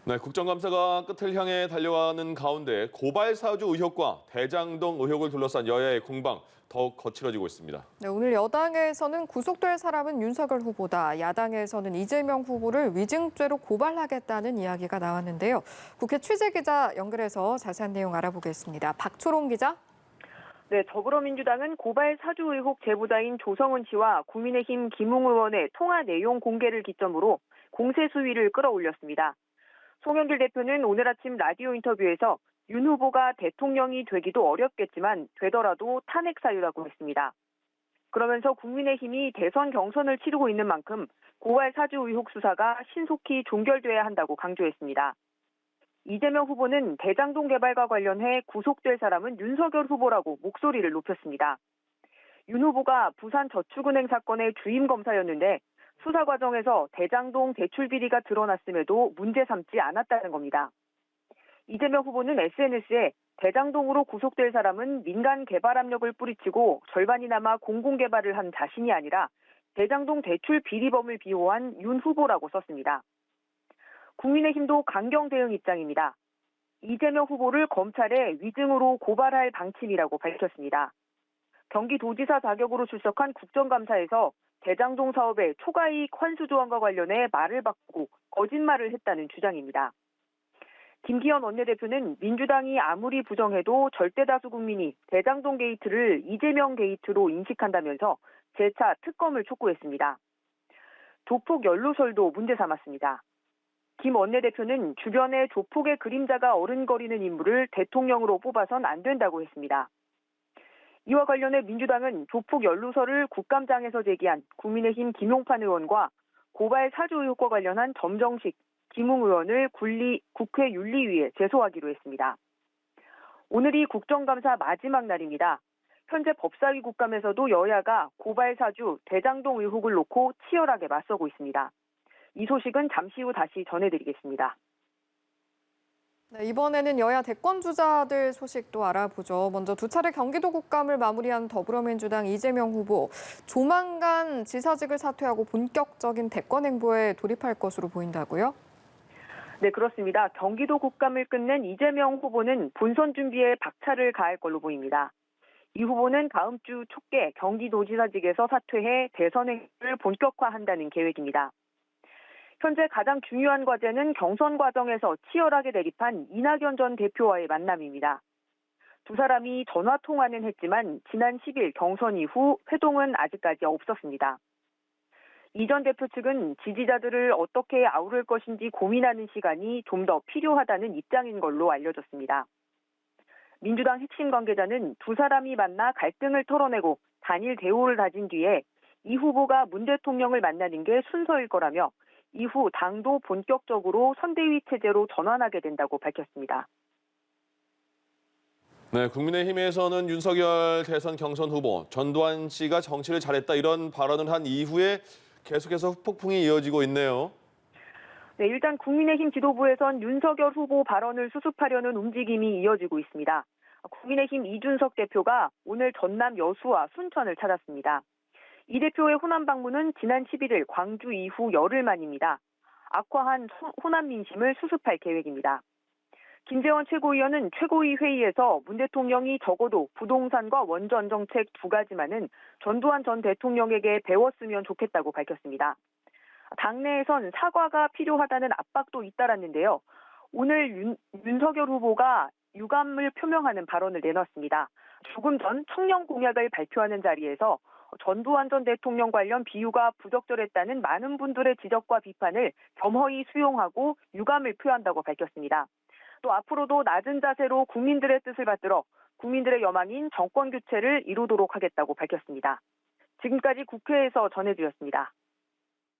네, 국정감사가 끝을 향해 달려가는 가운데 고발 사주 의혹과 대장동 의혹을 둘러싼 여야의 공방 더욱 거칠어지고 있습니다. 네, 오늘 여당에서는 구속될 사람은 윤석열 후보다, 야당에서는 이재명 후보를 위증죄로 고발하겠다는 이야기가 나왔는데요. 국회 취재기자 연결해서 자세한 내용 알아보겠습니다. 박초롱 기자. 네, 더불어민주당은 고발 사주 의혹 제보자인 조성은 씨와 국민의힘 김웅 의원의 통화 내용 공개를 기점으로 공세 수위를 끌어올렸습니다. 송영길 대표는 오늘 아침 라디오 인터뷰에서 윤 후보가 대통령이 되기도 어렵겠지만 되더라도 탄핵 사유라고 했습니다. 그러면서 국민의힘이 대선 경선을 치르고 있는 만큼 고발 사주 의혹 수사가 신속히 종결돼야 한다고 강조했습니다. 이재명 후보는 대장동 개발과 관련해 구속될 사람은 윤석열 후보라고 목소리를 높였습니다. 윤 후보가 부산저축은행 사건의 주임 검사였는데 수사 과정에서 대장동 대출 비리가 드러났음에도 문제 삼지 않았다는 겁니다. 이재명 후보는 SNS에 대장동으로 구속될 사람은 민간 개발 압력을 뿌리치고 절반이나마 공공개발을 한 자신이 아니라 대장동 대출 비리범을 비호한 윤 후보라고 썼습니다. 국민의힘도 강경 대응 입장입니다. 이재명 후보를 검찰에 위증으로 고발할 방침이라고 밝혔습니다. 경기도지사 자격으로 출석한 국정감사에서 대장동 사업의 초과이익 환수 조항과 관련해 말을 바꾸고 거짓말을 했다는 주장입니다. 김기현 원내대표는 민주당이 아무리 부정해도 절대다수 국민이 대장동 게이트를 이재명 게이트로 인식한다면서 재차 특검을 촉구했습니다. 조폭 연루설도 문제 삼았습니다. 김 원내대표는 주변에 조폭의 그림자가 어른거리는 인물을 대통령으로 뽑아선 안 된다고 했습니다. 이와 관련해 민주당은 조폭 연루설을 국감장에서 제기한 국민의힘 김용판 의원과 고발 사주 의혹과 관련한 점정식 김웅 의원을 국회 윤리위에 제소하기로 했습니다. 오늘이 국정감사 마지막 날입니다. 현재 법사위 국감에서도 여야가 고발 사주, 대장동 의혹을 놓고 치열하게 맞서고 있습니다. 이 소식은 잠시 후 다시 전해드리겠습니다. 네, 이번에는 여야 대권 주자들 소식도 알아보죠. 먼저 두 차례 경기도 국감을 마무리한 더불어민주당 이재명 후보, 조만간 지사직을 사퇴하고 본격적인 대권 행보에 돌입할 것으로 보인다고요? 네, 그렇습니다. 경기도 국감을 끝낸 이재명 후보는 본선 준비에 박차를 가할 걸로 보입니다. 이 후보는 다음 주 초께 경기도지사직에서 사퇴해 대선 행보를 본격화한다는 계획입니다. 현재 가장 중요한 과제는 경선 과정에서 치열하게 대립한 이낙연 전 대표와의 만남입니다. 두 사람이 전화 통화는 했지만 지난 10일 경선 이후 회동은 아직까지 없었습니다. 이 전 대표 측은 지지자들을 어떻게 아우를 것인지 고민하는 시간이 좀 더 필요하다는 입장인 걸로 알려졌습니다. 민주당 핵심 관계자는 두 사람이 만나 갈등을 털어내고 단일 대우를 다진 뒤에 이 후보가 문 대통령을 만나는 게 순서일 거라며 이후 당도 본격적으로 선대위 체제로 전환하게 된다고 밝혔습니다. 네, 국민의힘에서는 윤석열 대선 경선 후보 전두환 씨가 정치를 잘했다 이런 발언을 한 이후에 계속해서 후폭풍이 이어지고 있네요. 네, 일단 국민의힘 지도부에선 윤석열 후보 발언을 수습하려는 움직임이 이어지고 있습니다. 국민의힘 이준석 대표가 오늘 전남 여수와 순천을 찾았습니다. 이 대표의 호남 방문은 지난 11일 광주 이후 열흘 만입니다. 악화한 호남 민심을 수습할 계획입니다. 김재원 최고위원은 최고위 회의에서 문 대통령이 적어도 부동산과 원전 정책 두 가지만은 전두환 전 대통령에게 배웠으면 좋겠다고 밝혔습니다. 당내에선 사과가 필요하다는 압박도 잇따랐는데요. 오늘 윤석열 후보가 유감을 표명하는 발언을 내놨습니다. 조금 전 청년 공약을 발표하는 자리에서 전두환 전 대통령 관련 비유가 부적절했다는 많은 분들의 지적과 비판을 겸허히 수용하고 유감을 표한다고 밝혔습니다. 또 앞으로도 낮은 자세로 국민들의 뜻을 받들어 국민들의 여망인 정권 교체를 이루도록 하겠다고 밝혔습니다. 지금까지 국회에서 전해드렸습니다.